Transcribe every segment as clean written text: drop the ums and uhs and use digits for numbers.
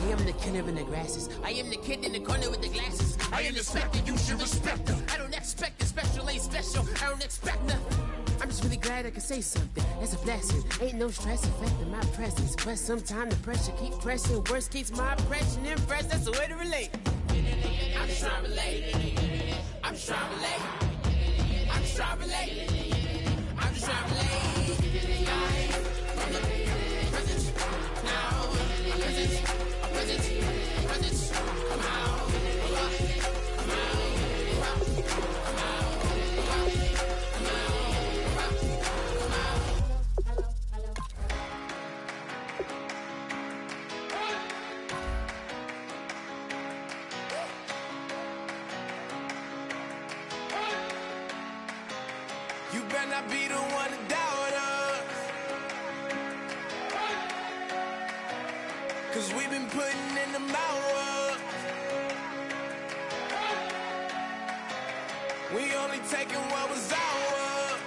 I am the killer in the grasses. I am the kid in the corner with the glasses. I am the specter, you should respect her. I don't expect the special, ain't special. I don't expect nothing. I'm just really glad I can say something. That's a blessing. Ain't no stress affecting my presence. But sometimes the pressure keep pressing. Worst keeps my impression impressed. That's the way to relate. I'm just trying to relate. I'm just trying to relate. I'm just trying to relate. I'm just trying to relate. From the present now. Present. Come out. You better not be the one to doubt us, 'cause we've been putting in the hours. We only taking what was ours.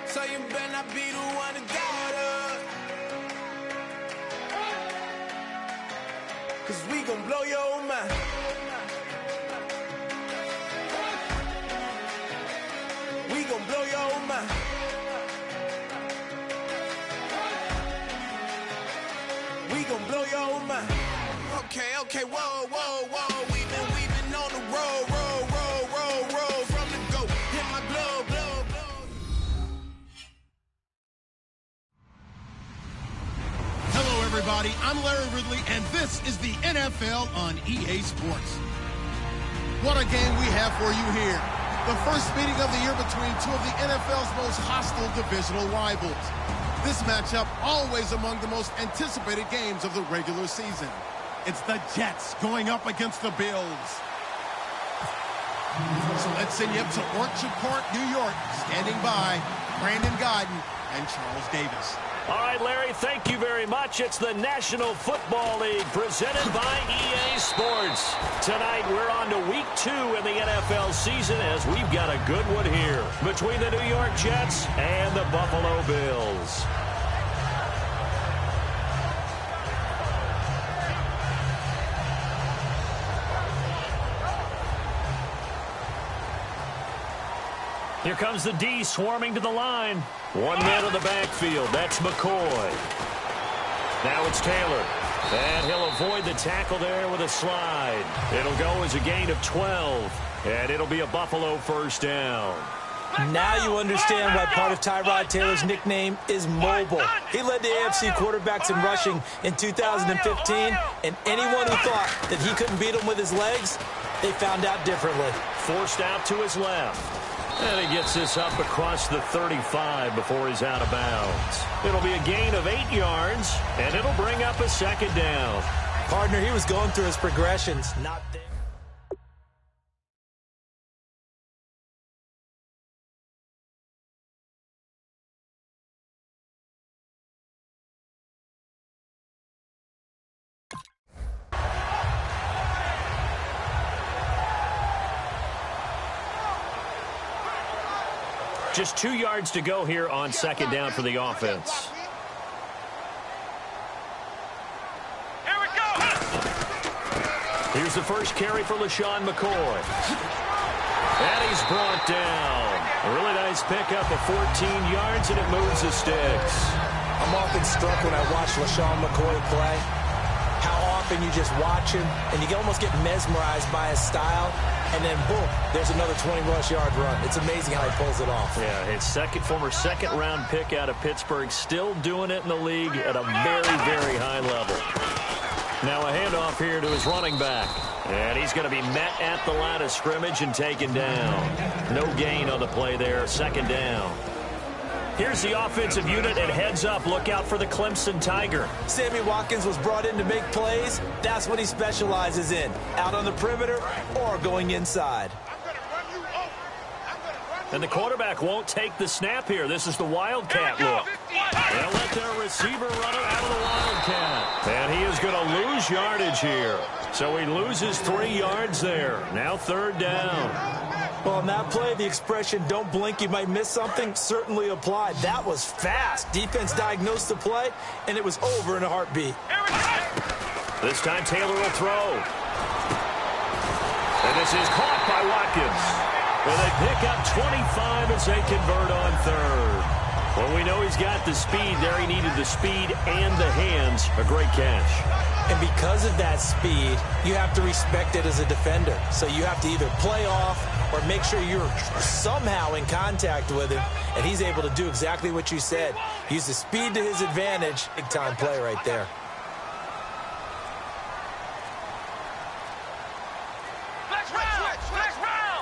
So you better not be the one to doubt us, 'cause we gon' blow your mind. Blow your mind. We gon' blow your mind. Okay, whoa. We been on the road from the go. Hit my blow. Hello, everybody. I'm Larry Ridley, and this is the NFL on EA Sports. What a game we have for you here. The first meeting of the year between two of the NFL's most hostile divisional rivals. This matchup always among the most anticipated games of the regular season. It's the Jets going up against the Bills. So let's send you up to Orchard Park, New York. Standing by, Brandon Godden and Charles Davis. All right, Larry, thank you very much. It's the National Football League presented by EA Sports. Tonight, we're on to week 2 in the NFL season as we've got a good one here between the New York Jets and the Buffalo Bills. Here comes the D swarming to the line. One man in the backfield. That's McCoy. Now it's Taylor. And he'll avoid the tackle there with a slide. It'll go as a gain of 12. And it'll be a Buffalo first down. Now you understand why part of Tyrod Taylor's nickname is mobile. He led the AFC quarterbacks in rushing in 2015. And anyone who thought that he couldn't beat him with his legs, they found out differently. Forced out to his left. And he gets this up across the 35 before he's out of bounds. It'll be a gain of 8 yards, and it'll bring up a second down. Partner, he was going through his progressions. Not there. Just 2 yards to go here on second down for the offense. Here we go. Here's the first carry for LaShawn McCoy. And he's brought down. A really nice pickup of 14 yards, and it moves the sticks. I'm often struck when I watch LaShawn McCoy play, how often you just watch him, and you can almost get mesmerized by his style. And then, boom, there's another 20-rush-yard run. It's amazing how he pulls it off. Yeah, his former second-round pick out of Pittsburgh, still doing it in the league at a very, very high level. Now a handoff here to his running back. And he's going to be met at the line of scrimmage and taken down. No gain on the play there, second down. Here's the offensive unit, and heads up, look out for the Clemson Tiger. Sammy Watkins was brought in to make plays. That's what he specializes in, out on the perimeter or going inside. And the quarterback won't take the snap here. This is the Wildcat look. They'll let their receiver run it out of the Wildcat. And he is going to lose yardage here. So he loses 3 yards there. Now third down. Well, on that play, the expression, don't blink, you might miss something, certainly applied. That was fast. Defense diagnosed the play, and it was over in a heartbeat. This time Taylor will throw. And this is caught by Watkins. And they pick up 25 as they convert on third. Well, we know he's got the speed there. He needed the speed and the hands. A great catch. And because of that speed, you have to respect it as a defender. So you have to either play off or make sure you're somehow in contact with him. And he's able to do exactly what you said. Use the speed to his advantage. Big-time play right there.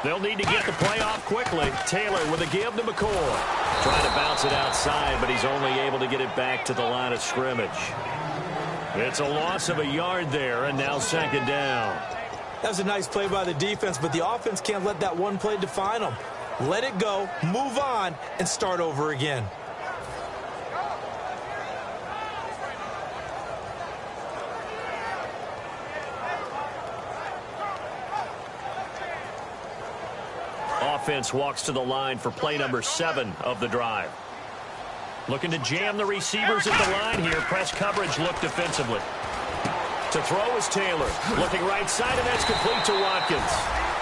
They'll need to get the play off quickly. Taylor with a give to McCoy. Trying to bounce it outside, but he's only able to get it back to the line of scrimmage. It's a loss of a yard there, and now second down. That was a nice play by the defense, but the offense can't let that one play define them. Let it go, move on, and start over again. Offense walks to the line for play number 7 of the drive. Looking to jam the receivers at the line here. Press coverage look defensively. To throw is Taylor. Looking right side, and that's complete to Watkins.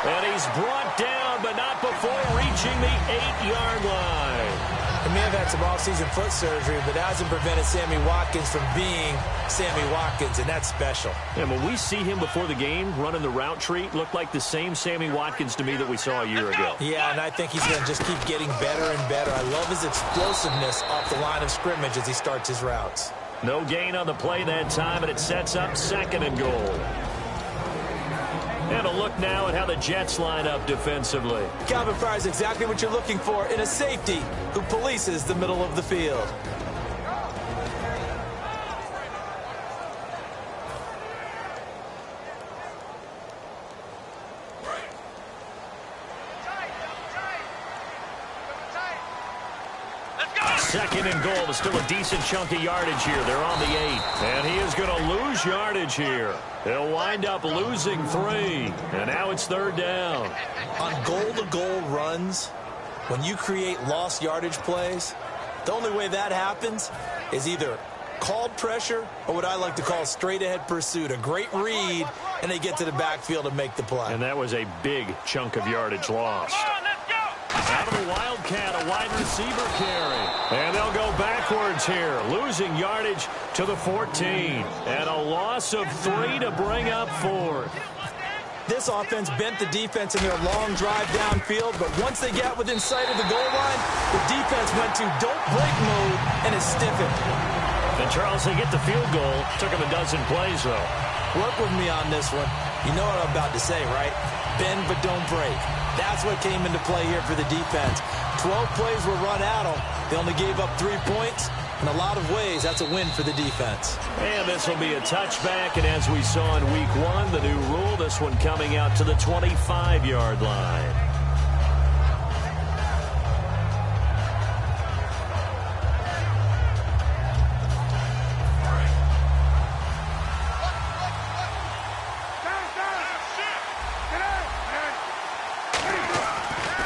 And he's brought down, but not before reaching the 8-yard line. He may have had some offseason foot surgery, but that hasn't prevented Sammy Watkins from being Sammy Watkins, and that's special. And when we see him before the game running the route tree, looked like the same Sammy Watkins to me that we saw a year ago. Yeah, and I think he's going to just keep getting better and better. I love his explosiveness off the line of scrimmage as he starts his routes. No gain on the play that time, and it sets up second and goal. And a look now at how the Jets line up defensively. Calvin Fry's exactly what you're looking for in a safety who polices the middle of the field. Second and goal is still a decent chunk of yardage here. They're on the 8. And he is going to lose yardage here. He'll wind up losing 3. And now it's third down. On goal-to-goal runs, when you create lost yardage plays, the only way that happens is either called pressure or what I like to call straight-ahead pursuit. A great read, and they get to the backfield and make the play. And that was a big chunk of yardage lost. Out of the Wildcat, a wide receiver carry. And they'll go backwards here, losing yardage to the 14. And a loss of 3 to bring up 4. This offense bent the defense in their long drive downfield, but once they got within sight of the goal line, the defense went to don't break mode, and it stiffened. And Charles, they get the field goal. Took him a dozen plays, though. Work with me on this one. You know what I'm about to say, right? Bend but don't break. That's what came into play here for the defense. 12 plays were run at them. They only gave up 3 points. In a lot of ways, that's a win for the defense. And this will be a touchback, and as we saw in week 1, the new rule, this one coming out to the 25-yard line.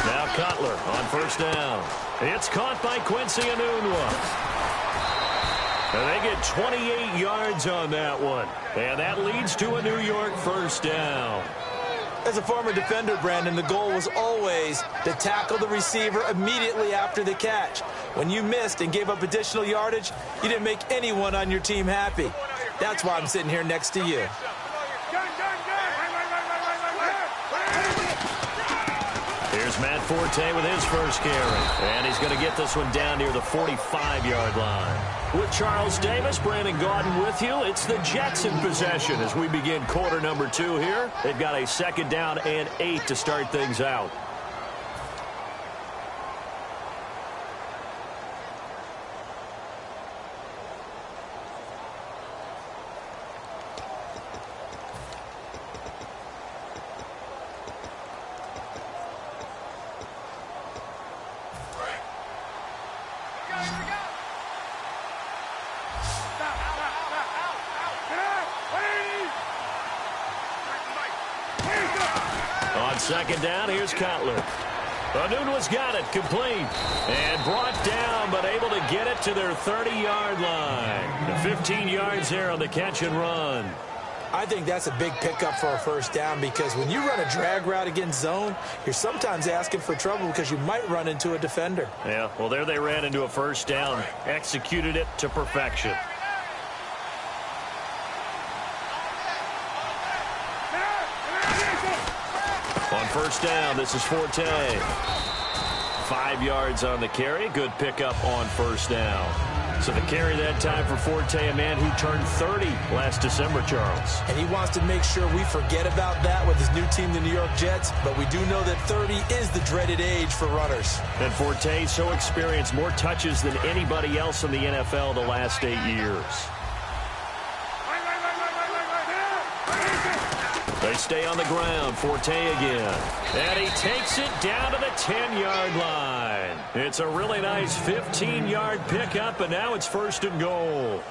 Now Cutler on first down. It's caught by Quincy Enunwa. And they get 28 yards on that one. And that leads to a New York first down. As a former defender, Brandon, the goal was always to tackle the receiver immediately after the catch. When you missed and gave up additional yardage, you didn't make anyone on your team happy. That's why I'm sitting here next to you. Here's Matt Forte with his first carry. And he's going to get this one down near the 45-yard line. With Charles Davis, Brandon Gaudin with you. It's the Jets in possession as we begin quarter number 2 here. They've got a second down and 8 to start things out. On On second down, here's Cutler. Anunwa's got it, complete, and brought down, but able to get it to their 30-yard line. The 15 yards there on the catch and run. I think that's a big pickup for a first down because when you run a drag route against zone, you're sometimes asking for trouble because you might run into a defender. Yeah, well, there they ran into a first down, executed it to perfection. On first down, this is Forte. 5 yards on the carry. Good pickup on first down. So the carry that time for Forte, a man who turned 30 last December, Charles. And he wants to make sure we forget about that with his new team, the New York Jets. But we do know that 30 is the dreaded age for runners. And Forte so experienced, more touches than anybody else in the NFL the last 8 years. They stay on the ground. Forte again. And he takes it down to the 10-yard line. It's a really nice 15-yard pickup, and now it's first and goal.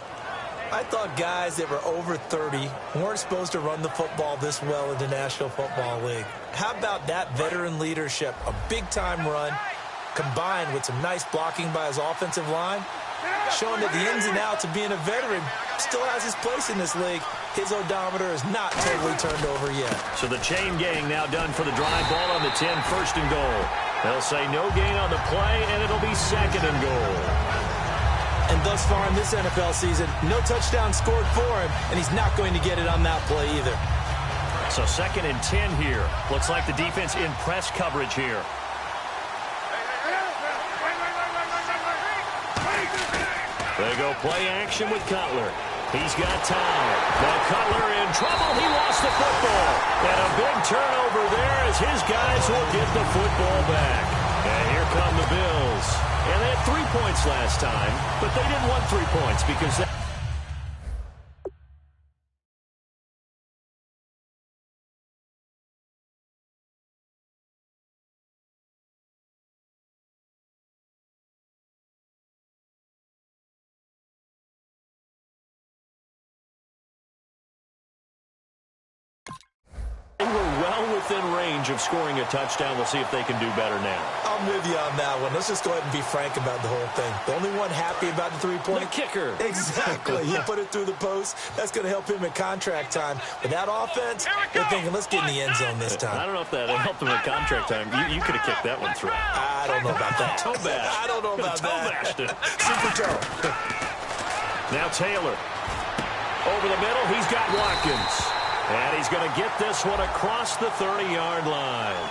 I thought guys that were over 30 weren't supposed to run the football this well in the National Football League. How about that veteran leadership? A big-time run combined with some nice blocking by his offensive line, showing that the ins and outs of being a veteran still has his place in this league. His odometer is not totally turned over yet. So the chain gang now done for the drive. Ball on the 10, first and goal. They'll say no gain on the play, and it'll be second and goal. And thus far in this NFL season, no touchdown scored for him, and he's not going to get it on that play either. So second and 10 here. Looks like the defense in press coverage here. They go play action with Cutler. He's got time. Now Cutler in trouble. He lost the football. And a big turnover there as his guys will get the football back. And here come the Bills. And they had 3 points last time, but they didn't want 3 points because they... within range of scoring a touchdown. We'll see if they can do better now. I'm with you on that one. Let's just go ahead and be frank about the whole thing. The only one happy about the three-point... The kicker. Exactly. He put it through the post. That's going to help him at contract time. But that offense, they're thinking, let's get in the end zone this time. I don't know if that helped him at contract time. You could have kicked that one through. I don't know about that. Toe bash. I don't know about that. Toe bashed it. Super toe. Now Taylor. Over the middle, he's got Watkins. And he's going to get this one across the 30-yard line.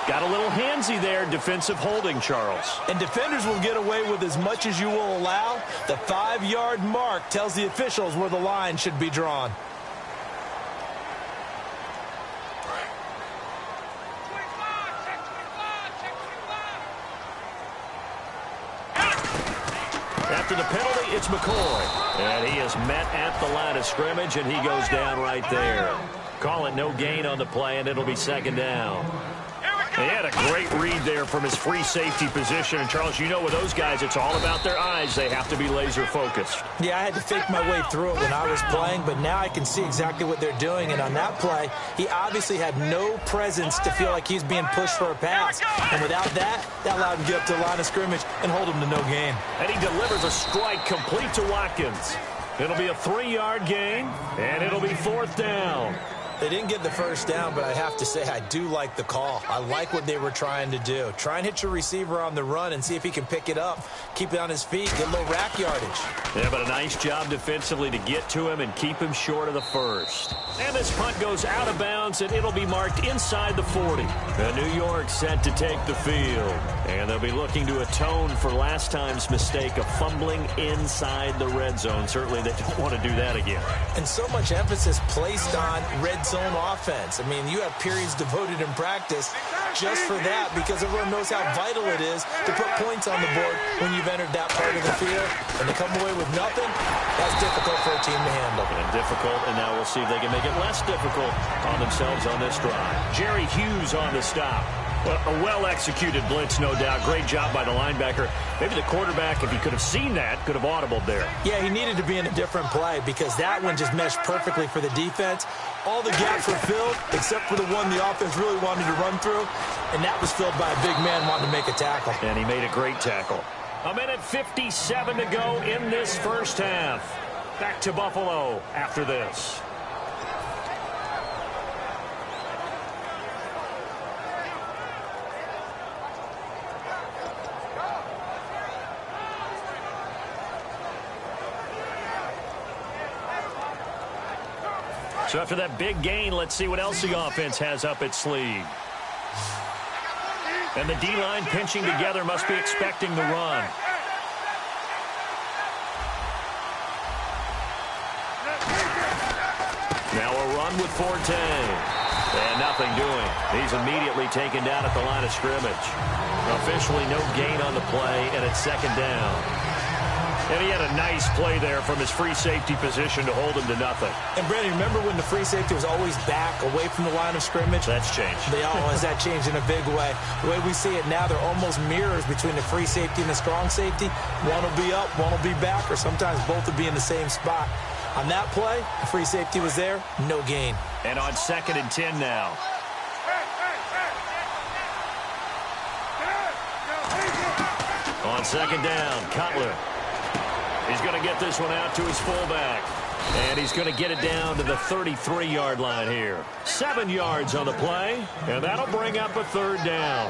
Got a little handsy there, defensive holding, Charles. And defenders will get away with as much as you will allow. The 5-yard mark tells the officials where the line should be drawn. After the penalty, it's McCoy. And he is met at the line of scrimmage, and he goes down right there. Call it no gain on the play, and it'll be second down. He had a great read there from his free safety position. And, Charles, you know with those guys, it's all about their eyes. They have to be laser-focused. Yeah, I had to fake my way through it when I was playing, but now I can see exactly what they're doing. And on that play, he obviously had no presence to feel like he's being pushed for a pass. And without that, that allowed him to get up to the line of scrimmage and hold him to no gain. And he delivers a strike complete to Watkins. It'll be a 3-yard gain, and it'll be fourth down. They didn't get the first down, but I have to say I do like the call. I like what they were trying to do. Try and hit your receiver on the run and see if he can pick it up, keep it on his feet, get a little rack yardage. Yeah, but a nice job defensively to get to him and keep him short of the first. And this punt goes out of bounds, and it'll be marked inside the 40. And New York set to take the field. And they'll be looking to atone for last time's mistake of fumbling inside the red zone. Certainly they don't want to do that again. And so much emphasis placed on red zone offense. I mean, you have periods devoted in practice just for that because everyone knows how vital it is to put points on the board when you've entered that part of the field. And to come away with nothing, that's difficult for a team to handle. And difficult, and now we'll see if they can make it less difficult on themselves on this drive. Jerry Hughes on the stop. Well, a well-executed blitz, no doubt. Great job by the linebacker. Maybe the quarterback, if he could have seen that, could have audibled there. Yeah, he needed to be in a different play because that one just meshed perfectly for the defense. All the gaps were filled except for the one the offense really wanted to run through, and that was filled by a big man wanting to make a tackle. And he made a great tackle. A minute 57 to go in this first half. Back to Buffalo after this. So after that big gain, let's see what else the offense has up its sleeve. And the D-line pinching together must be expecting the run. Now a run with Forte. And nothing doing. He's immediately taken down at the line of scrimmage. Officially no gain on the play, and it's second down. And he had a nice play there from his free safety position to hold him to nothing. And, Brandon, remember when the free safety was always back, away from the line of scrimmage? That's changed. That changed in a big way. The way we see it now, they're almost mirrors between the free safety and the strong safety. One will be up, one will be back, or sometimes both will be in the same spot. On that play, the free safety was there, no gain. And on 2nd and 10 now. On 2nd down, Cutler. He's going to get this one out to his fullback. And he's going to get it down to the 33-yard line here. 7 yards on the play, and that'll bring up a 3rd down.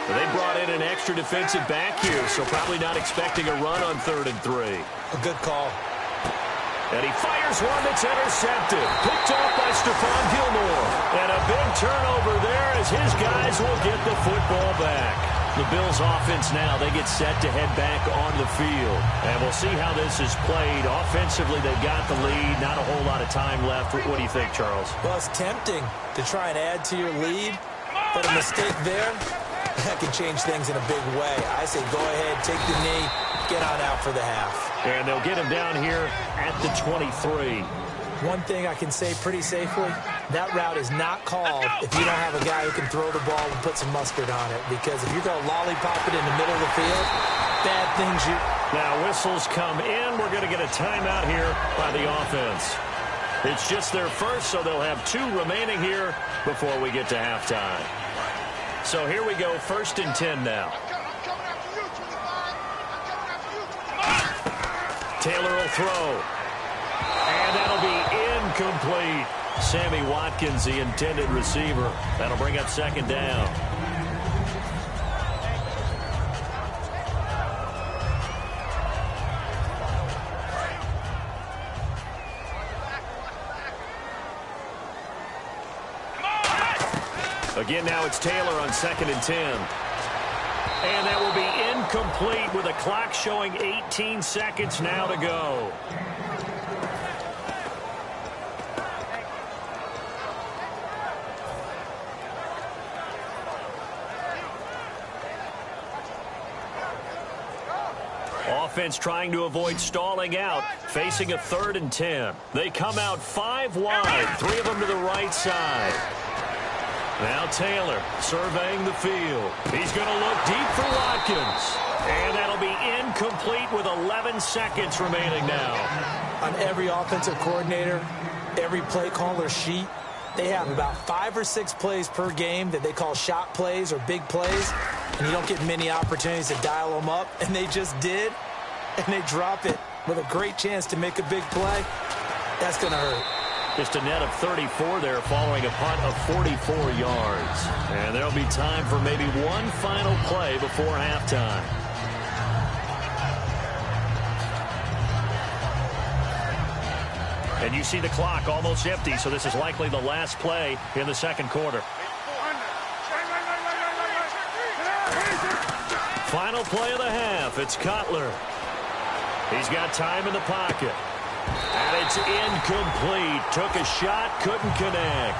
They brought in an extra defensive back here, so probably not expecting a run on 3rd and 3. A good call. And he fires one that's intercepted. Picked off by Stephon Gilmore. And a big turnover there as his guys will get the football back. The Bills offense now, they get set to head back on the field. And we'll see how this is played. Offensively, they've got the lead. Not a whole lot of time left. What do you think, Charles? Well, it's tempting to try and add to your lead, but a mistake there, that can change things in a big way. I say go ahead, take the knee, get on out for the half. And they'll get him down here at the 23. One thing I can say pretty safely, that route is not called if you don't have a guy who can throw the ball and put some mustard on it. Because if you're going to lollipop it in the middle of the field, bad things you... Now whistles come in. We're going to get a timeout here by the offense. It's just their first, so they'll have 2 remaining here before we get to halftime. So here we go, 1st and 10 now. Taylor will throw. And that'll be incomplete. Sammy Watkins, the intended receiver. That'll bring up 2nd down. Again, now it's Taylor on 2nd and 10. And that will be incomplete with a clock showing 18 seconds now to go. Offense trying to avoid stalling out, facing a 3rd and 10. They come out 5 wide, 3 of them to the right side. Now Taylor surveying the field. He's going to look deep for Watkins. And that'll be incomplete with 11 seconds remaining now. On every offensive coordinator, every play caller sheet, they have about 5 or 6 plays per game that they call shot plays or big plays. And you don't get many opportunities to dial them up. And they just did. And they drop it with a great chance to make a big play. That's going to hurt. Just a net of 34 there following a punt of 44 yards. And there'll be time for maybe one final play before halftime. And you see the clock almost empty, so this is likely the last play in the 2nd quarter. Final play of the half. It's Cutler. He's got time in the pocket. And it's incomplete. Took a shot, couldn't connect.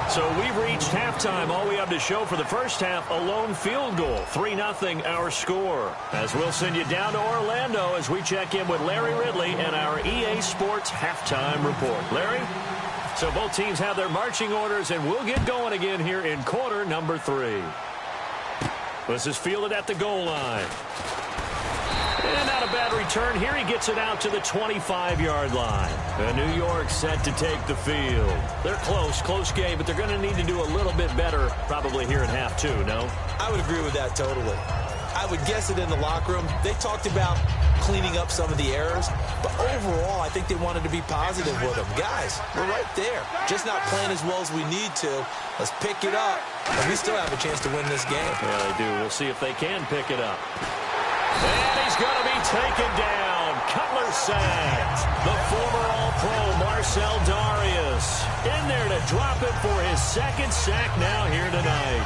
So we've reached halftime. All we have to show for the first half, a lone field goal. 3-0 our score. As we'll send you down to Orlando as we check in with Larry Ridley and our EA Sports halftime report. Larry? So both teams have their marching orders, and we'll get going again here in quarter number 3. This is fielded at the goal line. And not a bad return here. He gets it out to the 25-yard line. And New York set to take the field. They're close game, but they're going to need to do a little bit better probably here in half 2, no? I would agree with that totally. I would guess it in the locker room. They talked about cleaning up some of the errors, but overall, I think they wanted to be positive with them. Guys, we're right there. Just not playing as well as we need to. Let's pick it up, and we still have a chance to win this game. Yeah, they do. We'll see if they can pick it up. And he's going to be taken down. Cutler sacked. The former All-Pro Marcel Darius in there to drop it for his second sack now here tonight.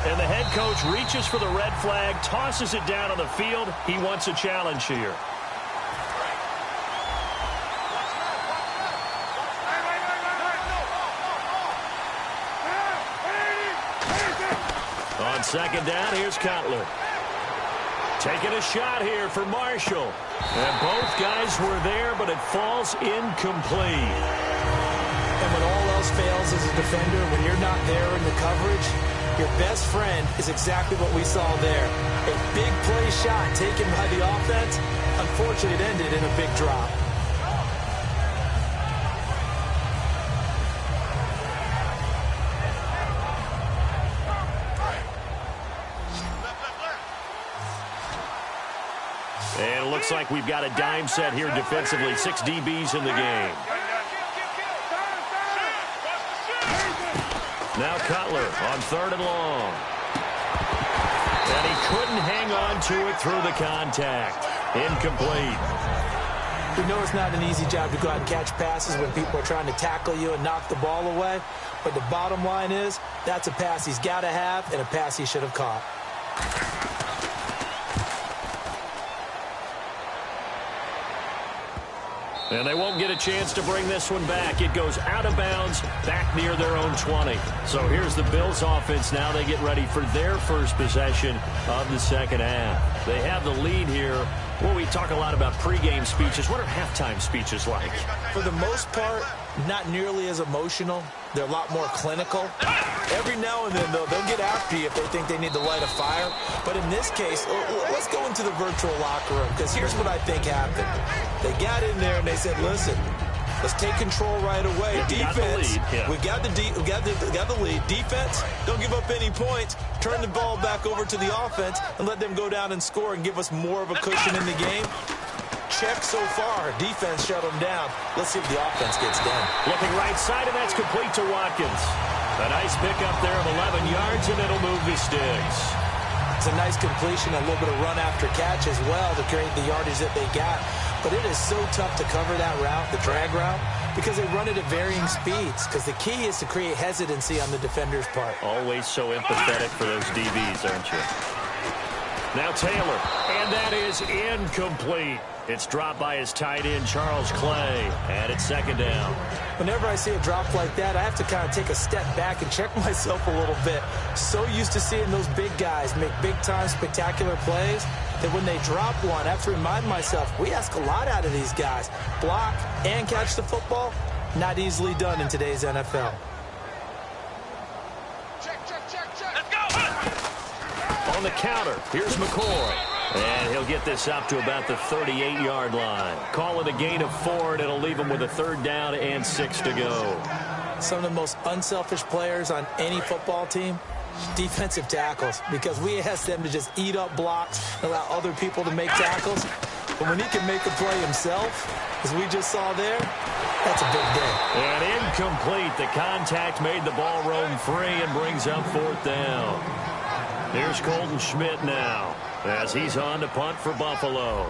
And the head coach reaches for the red flag, tosses it down on the field. He wants a challenge here. On second down, here's Cutler. Taking a shot here for Marshall. And both guys were there, but it falls incomplete. And when all else fails as a defender, when you're not there in the coverage, your best friend is exactly what we saw there. A big play shot taken by the offense. Unfortunately, it ended in a big drop. And it looks like we've got a dime set here defensively. 6 DBs in the game. Now Cutler on 3rd and long. And he couldn't hang on to it through the contact. Incomplete. We know it's not an easy job to go out and catch passes when people are trying to tackle you and knock the ball away. But the bottom line is, that's a pass he's got to have and a pass he should have caught. And they won't get a chance to bring this one back. It goes out of bounds, back near their own 20. So here's the Bills offense now. They get ready for their first possession of the second half. They have the lead here. Well, we talk a lot about pregame speeches. What are halftime speeches like? For the most part, not nearly as emotional. They're a lot more clinical. Every now and then, though, they'll get after you if they think they need to light a fire. But in this case, let's go into the virtual locker room, because here's what I think happened. They got in there and they said, listen, let's take control right away. Defense, we got the lead. Defense, don't give up any points. Turn the ball back over to the offense and let them go down and score and give us more of a cushion in the game. Check so far. Defense shut them down. Let's see if the offense gets done. Looking right side, and that's complete to Watkins. A nice pickup there of 11 yards, and it'll move the sticks. It's a nice completion, a little bit of run after catch as well to create the yardage that they got. But it is so tough to cover that route, the drag route, because they run it at varying speeds. Because the key is to create hesitancy on the defender's part. Always so empathetic for those DBs, aren't you? Now Taylor, and that is incomplete. It's dropped by his tight end, Charles Clay, and it's second down. Whenever I see a drop like that, I have to kind of take a step back and check myself a little bit. So used to seeing those big guys make big-time spectacular plays that when they drop one, I have to remind myself, we ask a lot out of these guys. Block and catch the football, not easily done in today's NFL. Let's go. On the counter, here's McCoy. And he'll get this up to about the 38-yard line. Call it a gain of 4, and it'll leave him with a 3rd down and 6 to go. Some of the most unselfish players on any football team, defensive tackles, because we ask them to just eat up blocks and allow other people to make tackles. But when he can make a play himself, as we just saw there, that's a big day. And incomplete. The contact made the ball roam free and brings up 4th down. Here's Colton Schmidt now, as he's on to punt for Buffalo.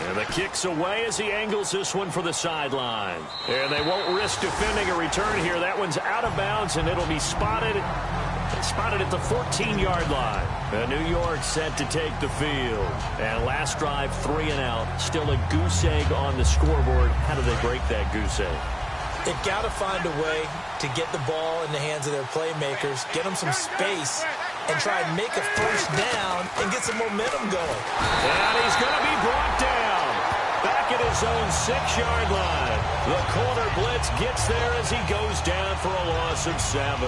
And the kick's away as he angles this one for the sideline. And they won't risk defending a return here. That one's out of bounds, and it'll be spotted at the 14-yard line. And New York set to take the field. And last drive, 3 and out. Still a goose egg on the scoreboard. How do they break that goose egg? They've got to find a way to get the ball in the hands of their playmakers, get them some space, and try and make a first down and get some momentum going. And he's going to be brought down. Back at his own 6-yard line. The corner blitz gets there as he goes down for a loss of 7.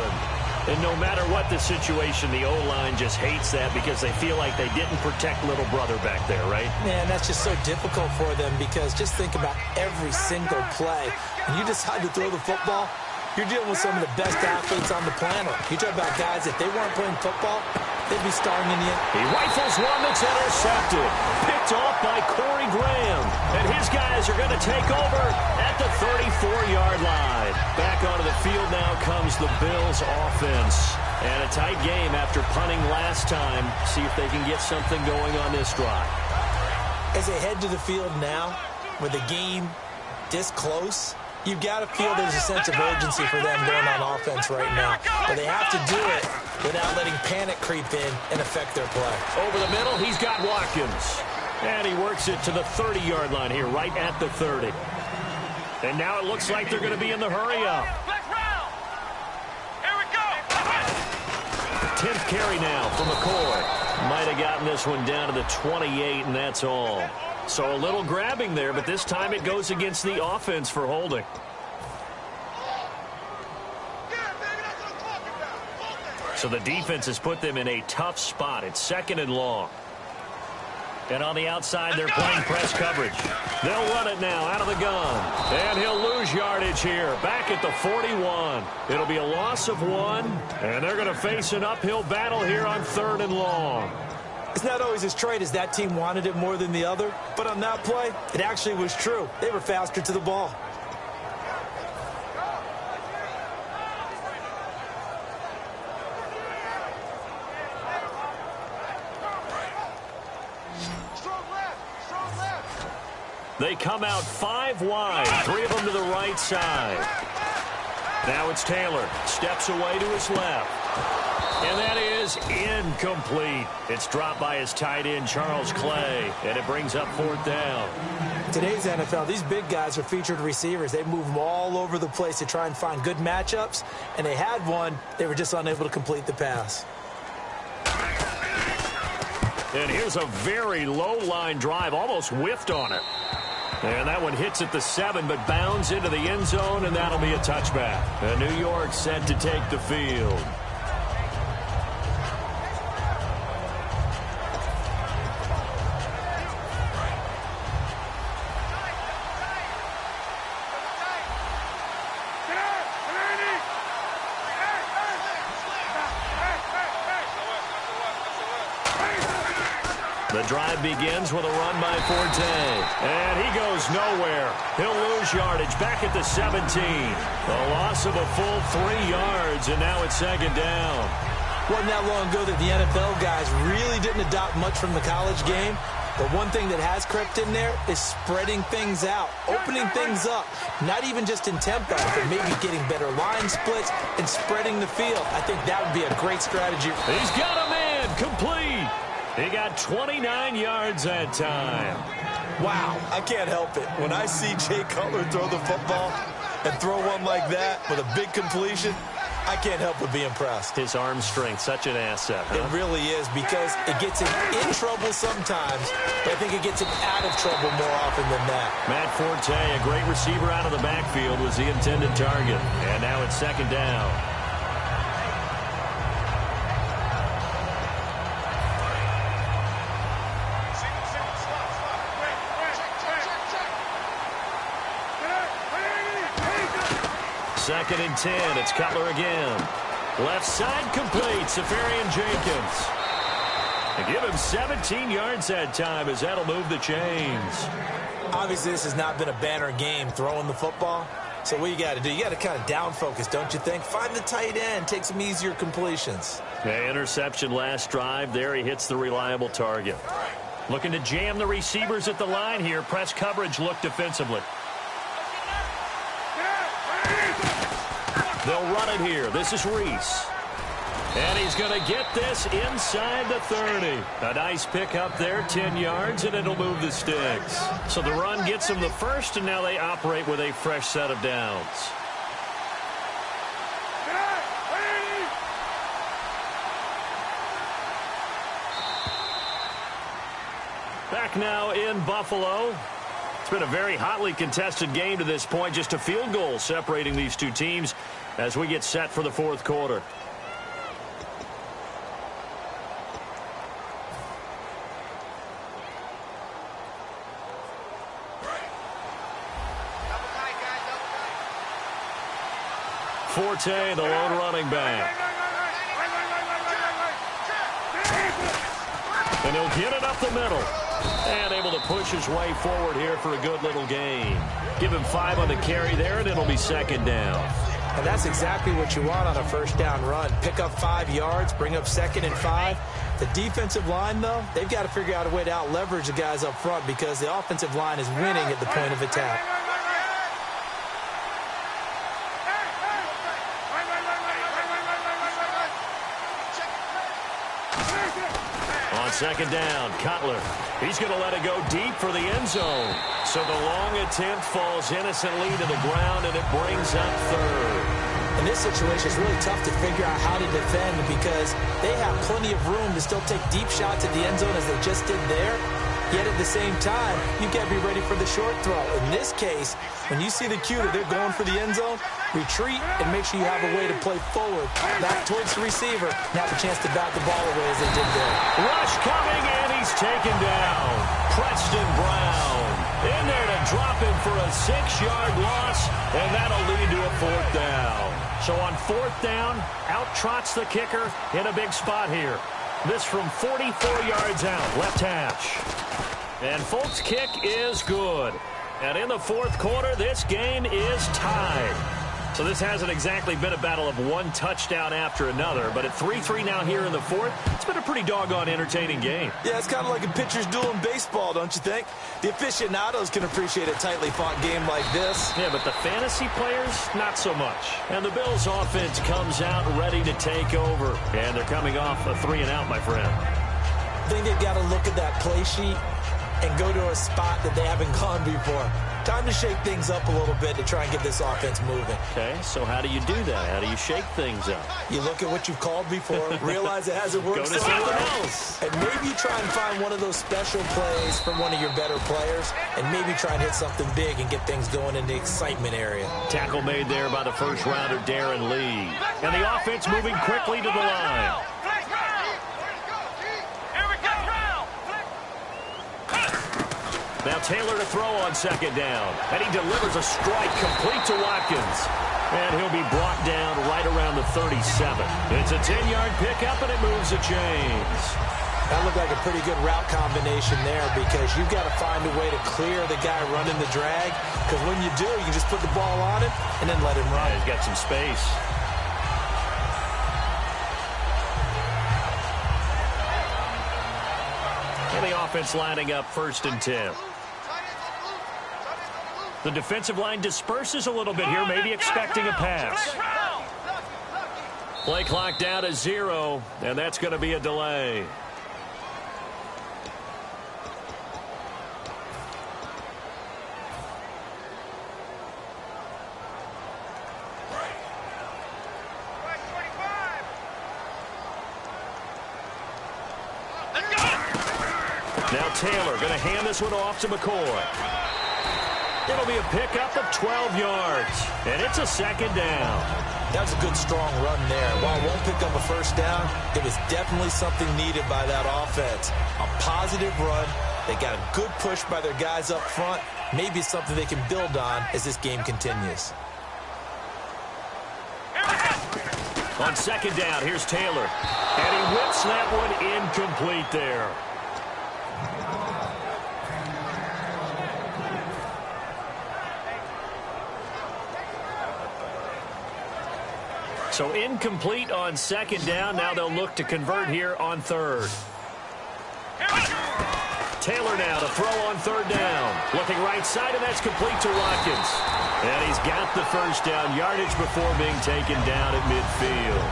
And no matter what the situation, the O-line just hates that because they feel like they didn't protect little brother back there, right? Man, that's just so difficult for them because just think about every single play. When you decide to throw the football, you're dealing with some of the best athletes on the planet. You talk about guys, if they weren't playing football, they'd be starring in the... He rifles one that's intercepted. Picked off by Corey Graham. And his guys are going to take over at the 34-yard line. Back onto the field now comes the Bills offense. And a tight game after punting last time. See if they can get something going on this drive. As they head to the field now, with the game this close, you've got to feel there's a sense of urgency for them going on offense right now. But they have to do it without letting panic creep in and affect their play. Over the middle, he's got Watkins. And he works it to the 30-yard line here, right at the 30. And now it looks like they're going to be in the hurry-up. Here we go. 10th carry now for McCoy. Might have gotten this one down to the 28, and that's all. So a little grabbing there, but this time it goes against the offense for holding. So the defense has put them in a tough spot. It's 2nd and long. And on the outside, they're playing press coverage. They'll run it now out of the gun. And he'll lose yardage here. Back at the 41. It'll be a loss of 1. And they're going to face an uphill battle here on 3rd and long. It's not always as straight as that team wanted it more than the other, but on that play, it actually was true. They were faster to the ball. They come out 5 wide, 3 of them to the right side. Now it's Taylor. Steps away to his left. And that is incomplete. It's dropped by his tight end, Charles Clay, and it brings up 4th down. Today's NFL, these big guys are featured receivers. They move them all over the place to try and find good matchups, and they had one. They were just unable to complete the pass. And here's a very low-line drive, almost whiffed on it. And that one hits at the 7, but bounds into the end zone, and that'll be a touchback. And New York set to take the field. The drive begins with a run by Forte. And he goes nowhere. He'll lose yardage back at the 17. A loss of a full 3 yards, and now it's 2nd down. Wasn't that long ago that the NFL guys really didn't adopt much from the college game. But one thing that has crept in there is spreading things out, opening things up, not even just in tempo, but maybe getting better line splits and spreading the field. I think that would be a great strategy. He's got a man complete. He got 29 yards that time. Wow, I can't help it. When I see Jay Cutler throw the football and throw one like that with a big completion, I can't help but be impressed. His arm strength, such an asset, huh? It really is, because it gets him in trouble sometimes, but I think it gets him out of trouble more often than that. Matt Forte, a great receiver out of the backfield, was the intended target. And now it's 2nd down. Second and 10. It's Cutler again. Left side complete. Safarian Jenkins. They give him 17 yards that time as that'll move the chains. Obviously, this has not been a banner game throwing the football. So what you got to do, you got to kind of down focus, don't you think? Find the tight end. Take some easier completions. Yeah, interception last drive. There he hits the reliable target. Looking to jam the receivers at the line here. Press coverage look defensively. They'll run it here. This is Reese. And he's going to get this inside the 30. A nice pickup there, 10 yards, and it'll move the sticks. So the run gets them the first, and now they operate with a fresh set of downs. Back now in Buffalo. It's been a very hotly contested game to this point. Just a field goal separating these two teams as we get set for the fourth quarter. Forte, the lone running back. And he'll get it up the middle. And able to push his way forward here for a good little gain. Give him 5 on the carry there, and it'll be second down. And that's exactly what you want on a first down run. Pick up 5 yards, bring up 2nd and 5. The defensive line, though, they've got to figure out a way to out-leverage the guys up front because the offensive line is winning at the point of attack. On second down, Cutler. He's going to let it go deep for the end zone. So the long attempt falls innocently to the ground, and it brings up third. In this situation, it's really tough to figure out how to defend because they have plenty of room to still take deep shots at the end zone as they just did there. Yet at the same time, you got to be ready for the short throw. In this case, when you see the cue that they're going for the end zone, retreat and make sure you have a way to play forward, back towards the receiver, and have a chance to bat the ball away as they did there. Rush coming, and he's taken down. Preston Brown in there to drop him for a 6-yard loss, and that'll lead to a 4th down. So on 4th down, out trots the kicker in a big spot here. This from 44 yards out, left hash. And Folk's kick is good. And in the fourth quarter, this game is tied. So this hasn't exactly been a battle of one touchdown after another, but at 3-3 now here in the fourth, it's been a pretty doggone entertaining game. Yeah, it's kind of like a pitcher's duel in baseball, don't you think? The aficionados can appreciate a tightly fought game like this. Yeah, but the fantasy players, not so much. And the Bills' offense comes out ready to take over. And they're coming off a 3-and-out, my friend. I think they've got to look at that play sheet and go to a spot that they haven't gone before. Time to shake things up a little bit to try and get this offense moving. Okay, so how do you do that? How do you shake things up? You look at what you've called before, realize it hasn't worked so well, and maybe try and find one of those special plays from one of your better players, and maybe try and hit something big and get things going in the excitement area. Tackle made there by the first rounder, Darren Lee. And the offense moving quickly to the line. Now Taylor to throw on second down. And he delivers a strike complete to Watkins. And he'll be brought down right around the 37. It's a 10-yard pickup, and it moves the chains. That looked like a pretty good route combination there because you've got to find a way to clear the guy running the drag. Because when you do, you can just put the ball on him and then let him run. Yeah, he's got some space. And the offense lining up 1st and 10. The defensive line disperses a little bit here, maybe expecting a pass. Play clock down to 0, and that's going to be a delay. Now Taylor going to hand this one off to McCoy. It'll be a pickup of 12 yards, and it's a 2nd down. That was a good, strong run there. While it won't pick up a 1st down, it was definitely something needed by that offense. A positive run. They got a good push by their guys up front. Maybe something they can build on as this game continues. On 2nd down, here's Taylor. And he whips that one incomplete there. So incomplete on 2nd down. Now they'll look to convert here on 3rd. Taylor now to throw on 3rd down. Looking right side, and that's complete to Watkins. And he's got the 1st down, yardage before being taken down at midfield.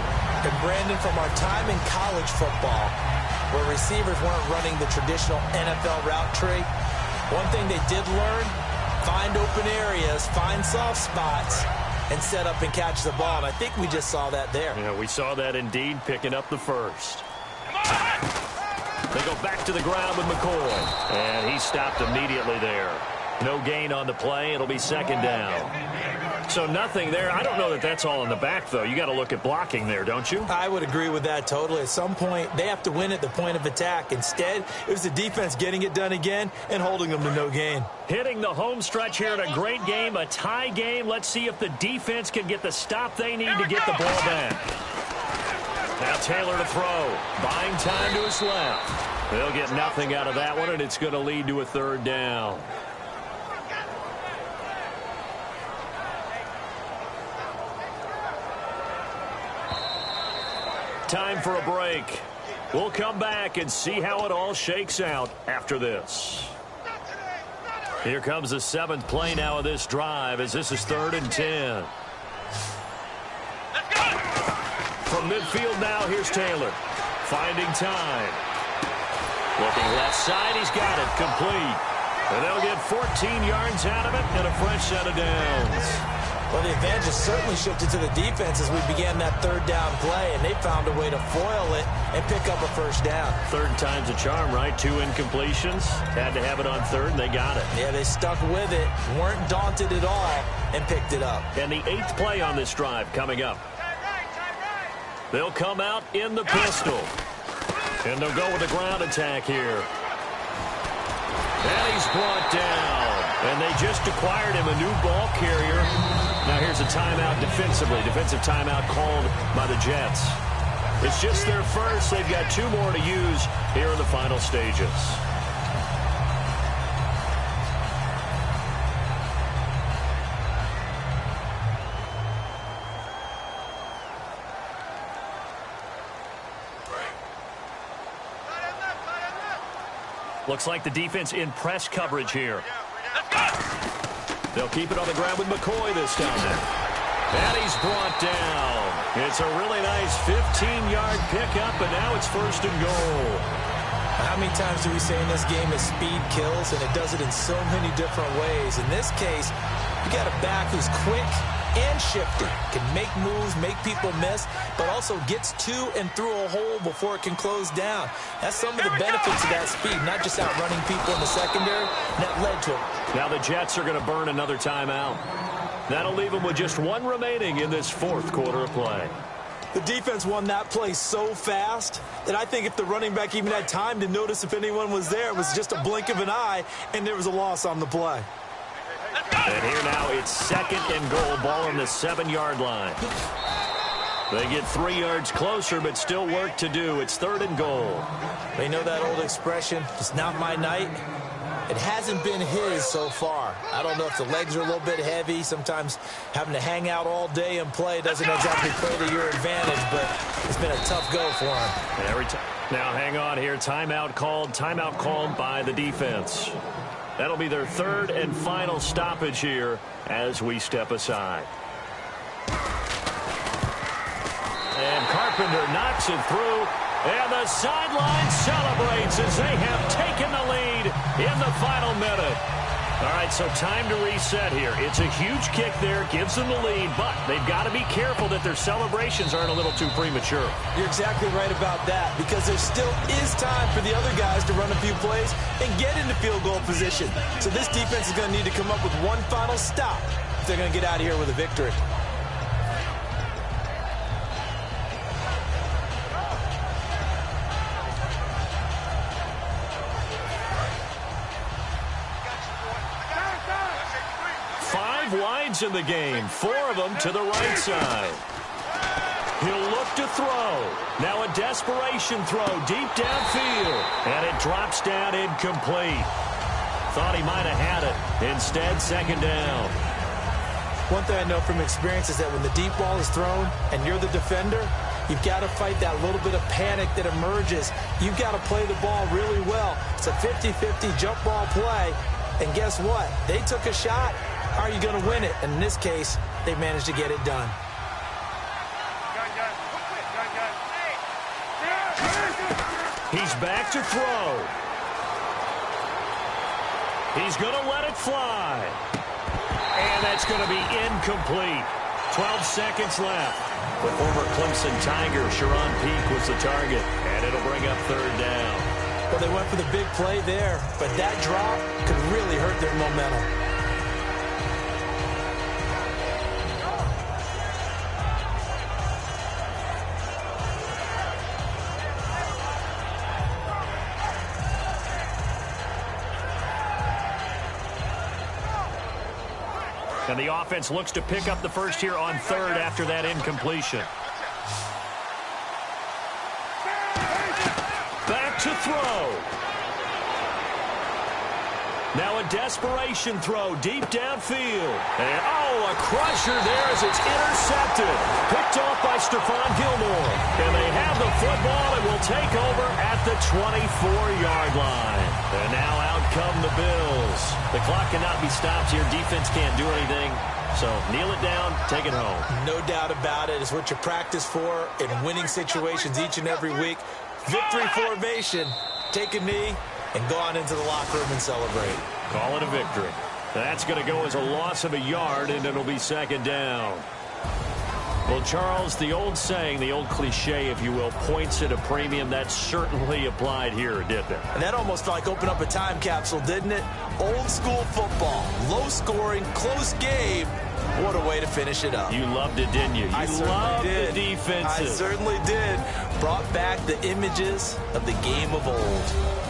And Brandon, from our time in college football, where receivers weren't running the traditional NFL route tree, one thing they did learn, find open areas, find soft spots, and set up and catch the ball. And I think we just saw that there. Yeah, we saw that indeed, picking up the first. They go back to the ground with McCoy. And he stopped immediately there. No gain on the play. It'll be second down. So nothing there. I don't know that that's all in the back, though. You got to look at blocking there, don't you? I would agree with that totally. At some point, they have to win at the point of attack. Instead, it was the defense getting it done again and holding them to no gain. Hitting the home stretch here in a great game, a tie game. Let's see if the defense can get the stop they need to get the ball back. Now Taylor to throw. Buying time to his left. They'll get nothing out of that one, and it's going to lead to a third down. Time for a break. We'll come back and see how it all shakes out after this. Here comes the 7th play now of this drive, as this is 3rd and 10. From midfield now, here's Taylor. Finding time. Looking left side, he's got it. Complete. And they'll get 14 yards out of it and a fresh set of downs. Well, the advantage has certainly shifted to the defense as we began that 3rd down play, and they found a way to foil it and pick up a first down. 3rd time's a charm, right? 2 incompletions. Had to have it on 3rd, and they got it. Yeah, they stuck with it, weren't daunted at all, and picked it up. And the 8th play on this drive coming up. They'll come out in the pistol. And they'll go with the ground attack here. And he's brought down. And they just acquired him a new ball carrier. Now here's a timeout defensively. Defensive timeout called by the Jets. It's just their first. They've got 2 more to use here in the final stages. Looks like the defense in press coverage here. They'll keep it on the ground with McCoy this time. And he's brought down. It's a really nice 15-yard pickup, and now it's 1st and goal. How many times do we say in this game that speed kills, and it does it in so many different ways? In this case, you got a back who's quick and shifty, can make moves, make people miss, but also gets to and through a hole before it can close down. That's some of the benefits of that speed, not just outrunning people in the secondary, and that led to it. Now the Jets are going to burn another timeout. That'll leave them with just 1 remaining in this 4th quarter of play. The defense won that play so fast that I think if the running back even had time to notice if anyone was there, it was just a blink of an eye, and there was a loss on the play. And here now it's 2nd and goal, ball on the 7-yard line. They get 3 yards closer, but still work to do. It's 3rd and goal. They know that old expression, it's not my night. It hasn't been his so far. I don't know if the legs are a little bit heavy. Sometimes having to hang out all day and play doesn't exactly play to your advantage, but it's been a tough go for him. Every time. Now hang on here. Timeout called by the defense. That'll be their 3rd and final stoppage here as we step aside. And Carpenter knocks it through. And the sideline celebrates as they have taken the lead in the final minute. All right, so time to reset here. It's a huge kick there, gives them the lead, but they've got to be careful that their celebrations aren't a little too premature. You're exactly right about that, because there still is time for the other guys to run a few plays and get into field goal position. So this defense is going to need to come up with one final stop if they're going to get out of here with a victory. Wides in the game, 4 of them to the right side. He'll look to throw. Now a desperation throw deep downfield, and it drops down incomplete. Thought he might have had it. Instead, 2nd down. One thing I know from experience is that when the deep ball is thrown and you're the defender, you've got to fight that little bit of panic that emerges. You've got to play the ball really well. It's a 50-50 jump ball play, and guess what? They took a shot. How are you going to win it? And in this case, they managed to get it done. He's back to throw. He's going to let it fly. And that's going to be incomplete. 12 seconds left. The former Clemson Tiger, Sharon Peak, was the target. And it'll bring up third down. Well, they went for the big play there, but that drop could really hurt their momentum. And the offense looks to pick up the first here on third after that incompletion. Back to throw. Now a desperation throw deep downfield. And, a crusher there as it's intercepted. Picked off by Stephon Gilmore. And they have the football and will take over at the 24-yard line. And now out come the Bills. The clock cannot be stopped here. Defense can't do anything. So kneel it down, take it home. No doubt about it. It's what you practice for in winning situations each and every week. Victory formation. Take a knee and go on into the locker room and celebrate. Call it a victory. That's going to go as a loss of a yard, and it'll be second down. Well, Charles, the old saying, the old cliche, if you will, points at a premium, that certainly applied here, didn't it? And that almost felt like opened up a time capsule, didn't it? Old school football, low scoring, close game. What a way to finish it up. You loved it, didn't you? I loved did. The defenses. I certainly did. Brought back the images of the game of old.